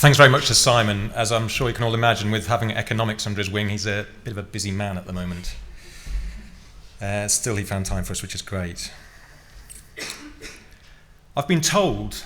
Thanks very much to Simon. As I'm sure you can all imagine, with having economics under his wing, he's a bit of a busy man at the moment. Still, he found time for us, which is great. I've been told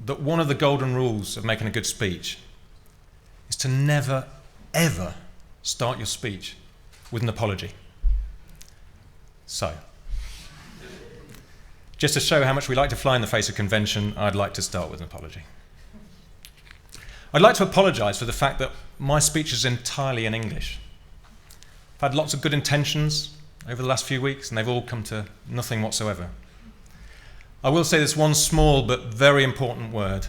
that one of the golden rules of making a good speech is to never, ever start your speech with an apology. So, just to show how much we like to fly in the face of convention, I'd like to start with an apology. I'd like to apologise for the fact that my speech is entirely in English. I've had lots of good intentions over the last few weeks, and they've all come to nothing whatsoever. I will say this one small but very important word: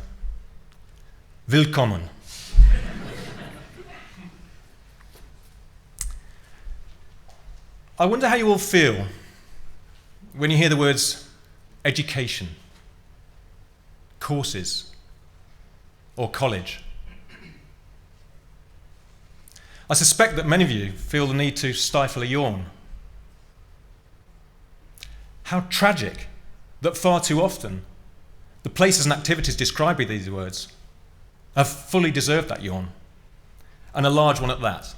willkommen. I wonder how you all feel when you hear the words education, courses, or college. I suspect that many of you feel the need to stifle a yawn. How tragic that far too often the places and activities described by these words have fully deserved that yawn, and a large one at that.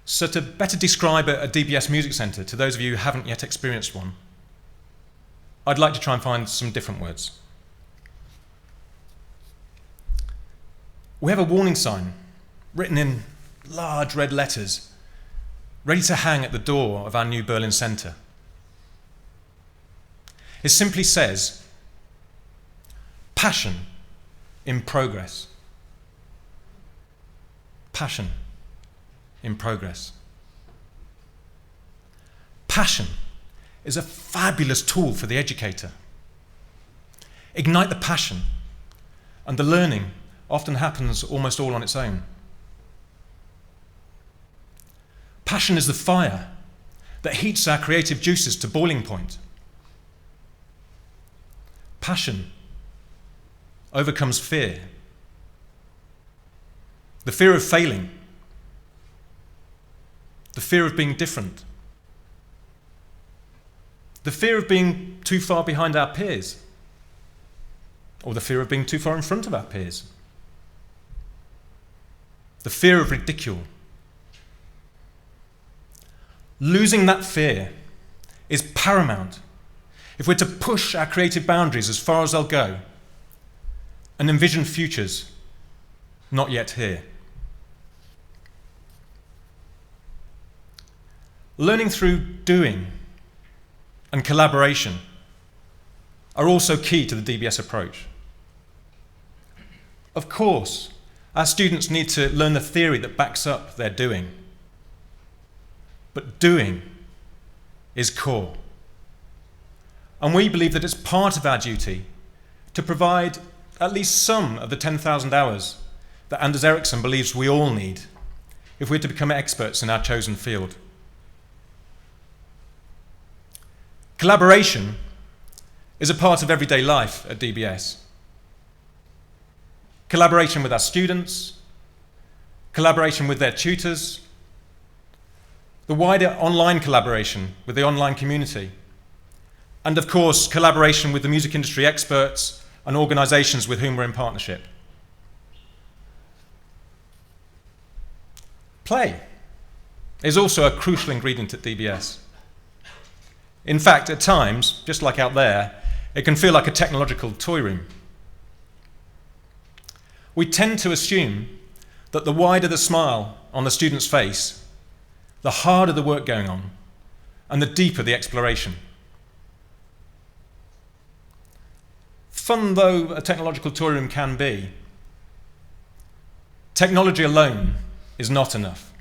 So to better describe a DBS music centre to those of you who haven't yet experienced one, I'd like to try and find some different words. We have a warning sign written in large red letters, ready to hang at the door of our new Berlin centre. It simply says, passion in progress. Passion in progress. Passion is a fabulous tool for the educator. Ignite the passion, and the learning often happens almost all on its own. Passion is the fire that heats our creative juices to boiling point. Passion overcomes fear. The fear of failing. The fear of being different. The fear of being too far behind our peers. Or the fear of being too far in front of our peers. The fear of ridicule. Losing that fear is paramount if we're to push our creative boundaries as far as they'll go and envision futures not yet here. Learning through doing and collaboration are also key to the DBS approach. Of course, our students need to learn the theory that backs up their doing. But doing is core. And we believe that it's part of our duty to provide at least some of the 10,000 hours that Anders Ericsson believes we all need if we're to become experts in our chosen field. Collaboration is a part of everyday life at DBS. Collaboration with our students, collaboration with their tutors, the wider online collaboration with the online community, and of course, collaboration with the music industry experts and organisations with whom we're in partnership. Play is also a crucial ingredient at DBS. In fact, at times, just like out there, it can feel like a technological toy room. We tend to assume that the wider the smile on the student's face, the harder the work going on, and the deeper the exploration. Fun though a technological toy room can be, technology alone is not enough.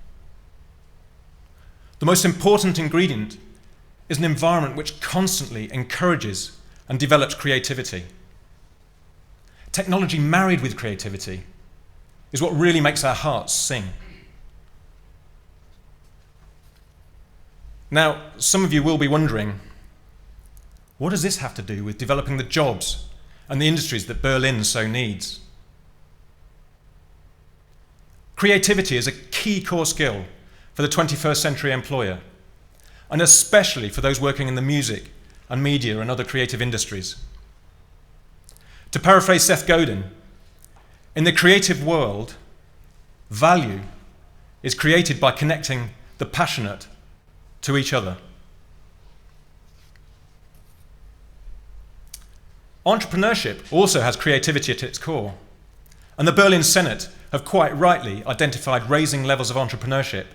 The most important ingredient is an environment which constantly encourages and develops creativity. Technology married with creativity is what really makes our hearts sing. Now, some of you will be wondering, what does this have to do with developing the jobs and the industries that Berlin so needs? Creativity is a key core skill for the 21st century employer, and especially for those working in the music and media and other creative industries. To paraphrase Seth Godin, In the creative world, value is created by connecting the passionate to each other. Entrepreneurship also has creativity at its core, and the Berlin Senate have quite rightly identified raising levels of entrepreneurship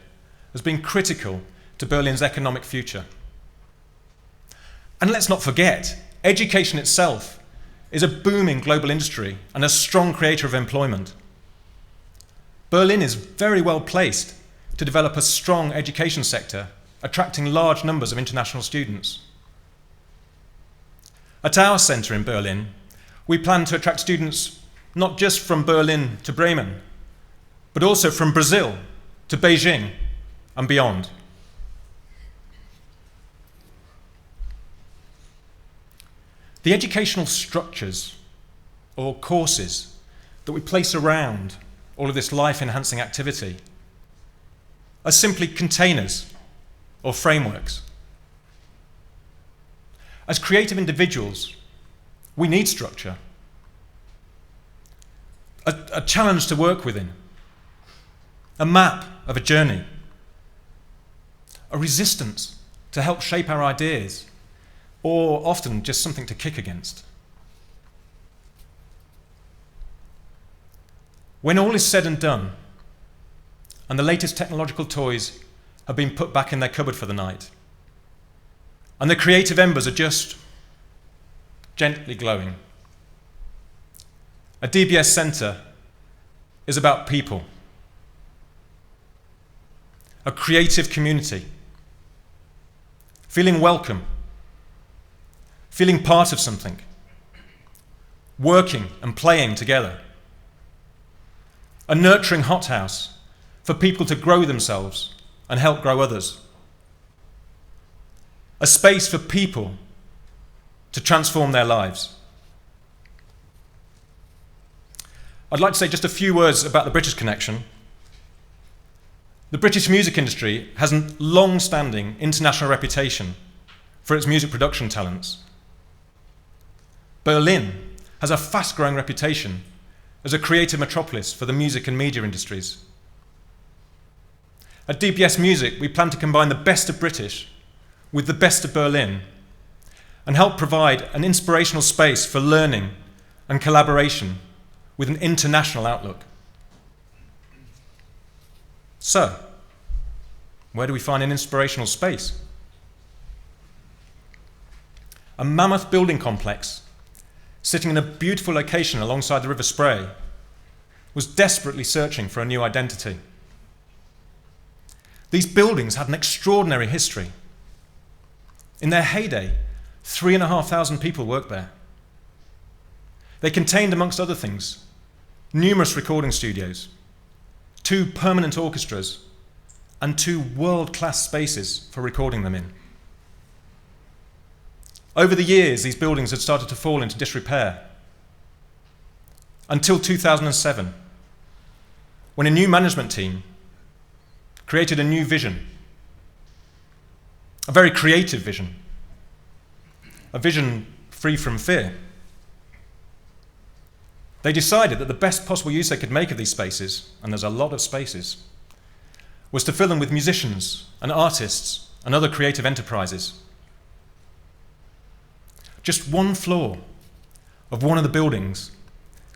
as being critical to Berlin's economic future. And let's not forget, education itself is a booming global industry and a strong creator of employment. Berlin is very well placed to develop a strong education sector, attracting large numbers of international students. At our centre in Berlin, we plan to attract students not just from Berlin to Bremen, but also from Brazil to Beijing and beyond. The educational structures or courses that we place around all of this life-enhancing activity are simply containers or frameworks. As creative individuals, we need structure, a challenge to work within, a map of a journey, a resistance to help shape our ideas, or often just something to kick against. When all is said and done, and the latest technological toys have been put back in their cupboard for the night, and the creative embers are just gently glowing, a DBS centre is about people, a creative community, feeling welcome, feeling part of something, working and playing together, a nurturing hothouse for people to grow themselves and help grow others, a space for people to transform their lives. I'd like to say just a few words about the British connection. The British music industry has a long-standing international reputation for its music production talents. Berlin has a fast-growing reputation as a creative metropolis for the music and media industries. At DBS Music, we plan to combine the best of British with the best of Berlin and help provide an inspirational space for learning and collaboration with an international outlook. So, where do we find an inspirational space? A mammoth building complex sitting in a beautiful location alongside the River Spray was desperately searching for a new identity. These buildings had an extraordinary history. In their heyday, 3,500 people worked there. They contained, amongst other things, numerous recording studios, 2 permanent orchestras, and 2 world-class spaces for recording them in. Over the years, these buildings had started to fall into disrepair, until 2007, when a new management team created a new vision, a very creative vision, a vision free from fear. They decided that the best possible use they could make of these spaces, and there's a lot of spaces, was to fill them with musicians and artists and other creative enterprises. Just 1 floor of one of the buildings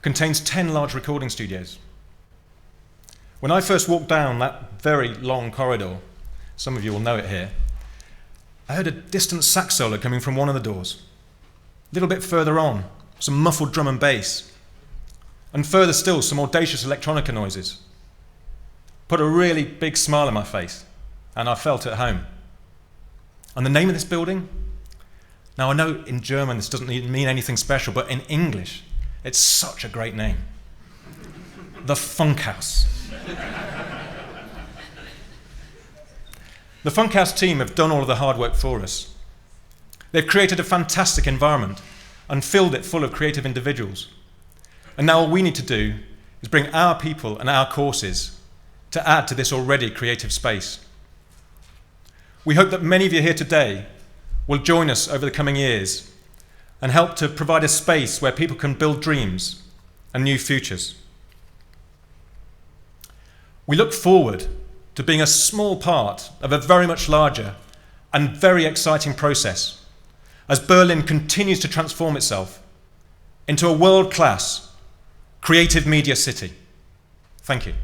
contains 10 large recording studios. When I first walked down that very long corridor, some of you will know it here, I heard a distant sax solo coming from one of the doors. A little bit further on, some muffled drum and bass. And further still, some audacious electronica noises. Put a really big smile on my face, and I felt at home. And the name of this building? Now I know in German this doesn't mean anything special, but in English, it's such a great name. The Funkhaus. The Funkhaus team have done all of the hard work for us. They've created a fantastic environment and filled it full of creative individuals. And now all we need to do is bring our people and our courses to add to this already creative space. We hope that many of you here today will join us over the coming years and help to provide a space where people can build dreams and new futures. We look forward to being a small part of a very much larger and very exciting process as Berlin continues to transform itself into a world-class creative media city. Thank you.